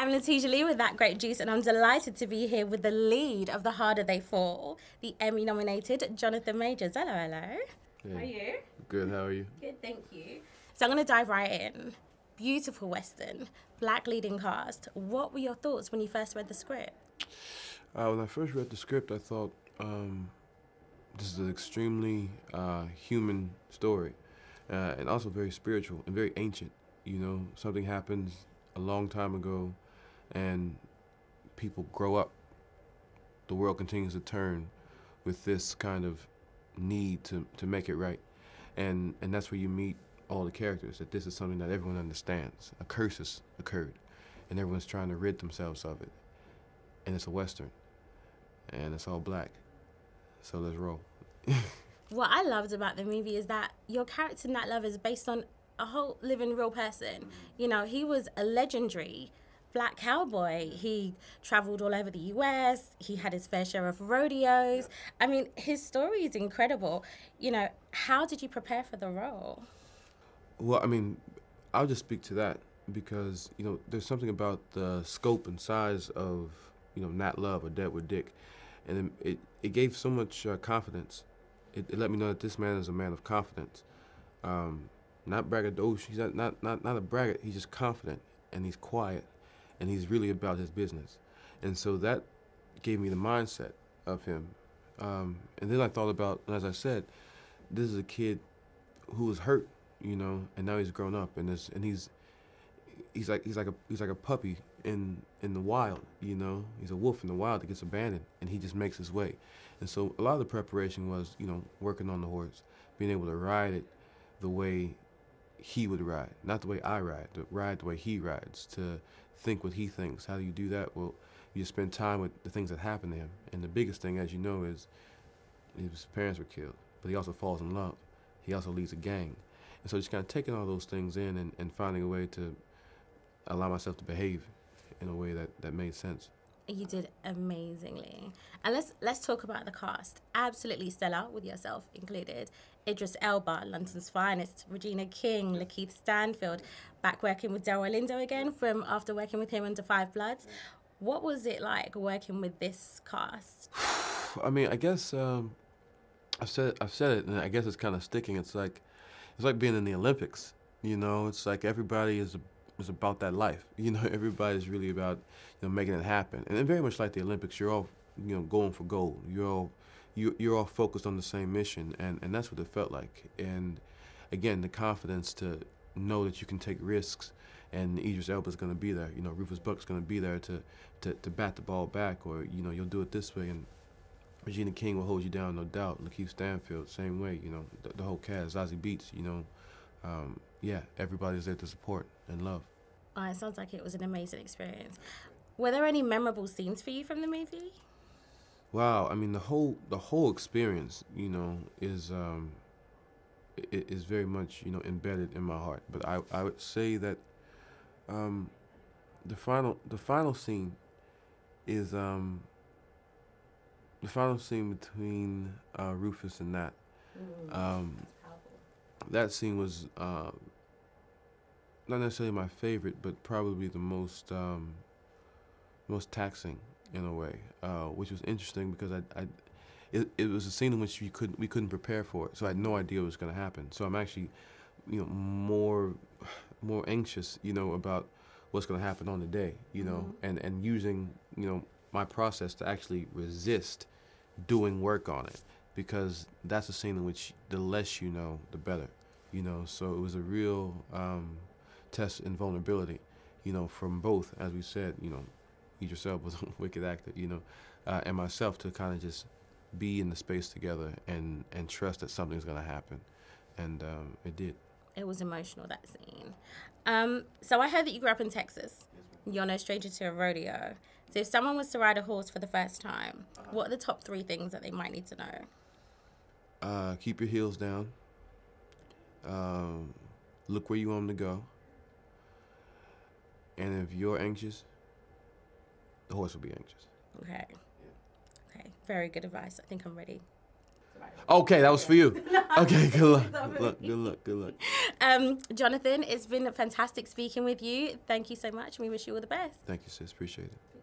I'm Lettija Lee with That Great Juice, and I'm delighted to be here with the lead of The Harder They Fall, the Emmy-nominated Jonathan Majors. Hello, hello. Hey. How are you? Good, how are you? Good, thank you. So I'm going to dive right in. Beautiful Western, black leading cast. What were your thoughts when you first read the script? When I first read the script, I thought this is an extremely human story, and also very spiritual and very ancient. You know, something happens a long time ago, and people grow up. The world continues to turn with this kind of need to make it right. And that's where you meet all the characters, that this is something that everyone understands. A curse has occurred, and everyone's trying to rid themselves of it. And it's a Western, and it's all black. So let's roll. What I loved about the movie is that your character, Nat Love, is based on a whole living real person. You know, he was a legendary black cowboy. He traveled all over the US. He had his fair share of rodeos. I mean, his story is incredible. You know, how did you prepare for the role? Well, I mean, I'll just speak to that because, you know, there's something about the scope and size of, you know, Nat Love or Deadwood Dick, and it gave so much confidence. It let me know that this man is a man of confidence. Not braggadocious. He's not a braggart. He's just confident, and he's quiet, and he's really about his business. And so that gave me the mindset of him. And then I thought about, as I said, this is a kid who was hurt, you know, and now he's grown up, and he's like a puppy in the wild, you know. He's a wolf in the wild that gets abandoned, and he just makes his way. And so a lot of the preparation was, you know, working on the horse, being able to ride it the way he would ride, not the way I ride, to ride the way he rides, to think what he thinks. How do you do that? Well, you spend time with the things that happen to him. And the biggest thing, as you know, is his parents were killed, but he also falls in love. He also leads a gang. And so just kind of taking all those things in and finding a way to allow myself to behave in a way that made sense. You did amazingly. And let's talk about the cast. Absolutely stellar, with yourself included. Idris Elba, London's finest, Regina King, Lakeith Stanfield, back working with Delroy Lindo again from after working with him under Five Bloods. What was it like working with this cast? I mean, I guess I've said it, and I guess it's kind of sticking. It's like being in the Olympics. You know, it's like everybody is about that life. You know, everybody's really about, you know, making it happen. And very much like the Olympics, you're all, you know, going for gold. You're all focused on the same mission, and that's what it felt like. And again, the confidence to know that you can take risks, and Idris Elba's going to be there. You know, Rufus Buck's going to be there to bat the ball back, or, you know, you'll do it this way, and Regina King will hold you down, no doubt. Lakeith Stanfield, same way. You know, the whole cast, Zazie Beetz. You know, yeah, everybody's there to support and love. Oh, it sounds like it was an amazing experience. Were there any memorable scenes for you from the movie? Wow, I mean, the whole experience, you know, is very much, you know, embedded in my heart. But I would say that the final scene is the final scene between Rufus and Nat. That scene was not necessarily my favorite, but probably the most taxing in a way, which was interesting because it was a scene in which we couldn't prepare for it, so I had no idea what was going to happen. So I'm actually, you know, more anxious, you know, about what's going to happen on the day, you know, and using, you know, my process to actually resist doing work on it, because that's a scene in which the less you know, the better, you know. So it was a real test in vulnerability, you know, from both, as we said, you know, Idris Elba was a wicked actor, you know, and myself, to kind of just be in the space together and trust that something's going to happen. And it did. It was emotional, that scene. So I heard that you grew up in Texas. You're no stranger to a rodeo. So if someone was to ride a horse for the first time, what are the top 3 things that they might need to know? Keep your heels down. Look where you want them to go. And if you're anxious, the horse will be anxious. Okay. Okay. Very good advice. I think I'm ready. Okay, that was for you. Okay, good luck. Good luck. Good luck. Good luck. Jonathan, it's been fantastic speaking with you. Thank you so much, and we wish you all the best. Thank you, sis. Appreciate it.